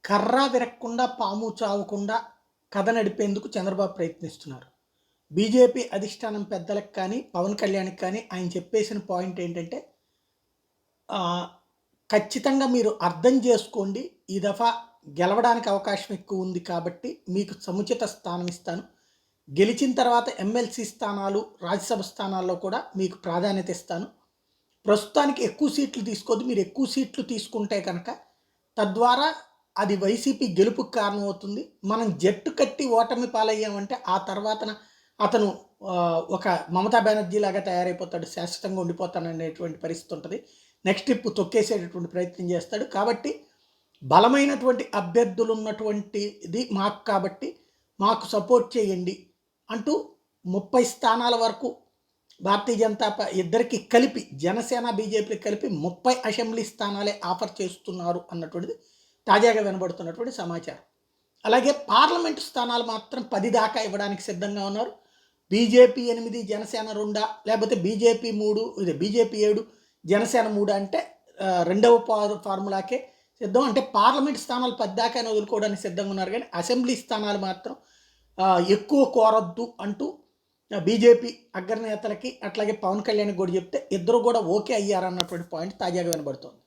కర్ర విరక్కుండా పాము చావకుండా కథ నడిపేందుకు చంద్రబాబు ప్రయత్నిస్తున్నారు. బీజేపీ అధిష్టానం పెద్దలకు కానీ, పవన్ కళ్యాణ్‌కి కానీ ఆయన చెప్పేసిన పాయింట్ ఏంటంటే ఆహ్, ఖచ్చితంగా మీరు అర్థం చేసుకోండి. ఈ దఫా గెలవడానికి అవకాశం ఎక్కువ ఉంది కాబట్టి మీకు సముచిత స్థానం ఇస్తాను. గెలిచిన తర్వాత ఎమ్మెల్సీ స్థానాలు, రాజ్యసభ స్థానాల్లో కూడా మీకు ప్రాధాన్యత ఇస్తాను. ప్రస్తుతానికి ఎక్కువ సీట్లు తీసుకోవద్దు. మీరు ఎక్కువ సీట్లు తీసుకుంటే కనుక తద్వారా అది వైసీపీ గెలుపుకి కారణమవుతుంది. మనం జట్టు కట్టి ఓటమి పాలయ్యామంటే ఆ తర్వాతన అతను ఒక మమతా బెనర్జీ లాగా తయారైపోతాడు. శాశ్వతంగా ఉండిపోతాననేటువంటి పరిస్థితి ఉంటది. నెక్స్ట్ స్టెప్ తొక్కేసేటటువంటి ప్రయత్నం చేస్తాడు. కాబట్టి బలమైనటువంటి అభ్యర్థులున్నటువంటిది మాకు కాబట్టి మాకు సపోర్ట్ చేయండి అంటూ 30 స్థానాల వరకు భారతీయ జనతా ఇద్దరికి కలిపి జనసేన, బీజేపీకి కలిపి 30 అసెంబ్లీ స్థానాలే ఆఫర్ చేస్తున్నారు అన్నటువంటిది తాజాగా వినబడుతున్నటువంటి సమాచారం. అలాగే పార్లమెంటు స్థానాలు మాత్రం 10 దాకా ఇవ్వడానికి సిద్ధంగా ఉన్నారు. బీజేపీ 8, జనసేన 2 లేకపోతే బీజేపీ 3, ఇది బీజేపీ 7, జనసేన 3 అంటే రెండవ ఫార్ములాకే సిద్ధం. అంటే పార్లమెంట్ స్థానాలు 10 దాకా వదులుకోవడానికి సిద్ధంగా ఉన్నారు. కానీ అసెంబ్లీ స్థానాలు మాత్రం ఎక్కువ కోరొద్దు అంటూ బీజేపీ అగ్రనేతలకి అట్లాగే పవన్ కళ్యాణ్ కూడా చెప్తే ఇద్దరు కూడా ఓకే అయ్యారన్నటువంటి పాయింట్ తాజాగా వినబడుతోంది.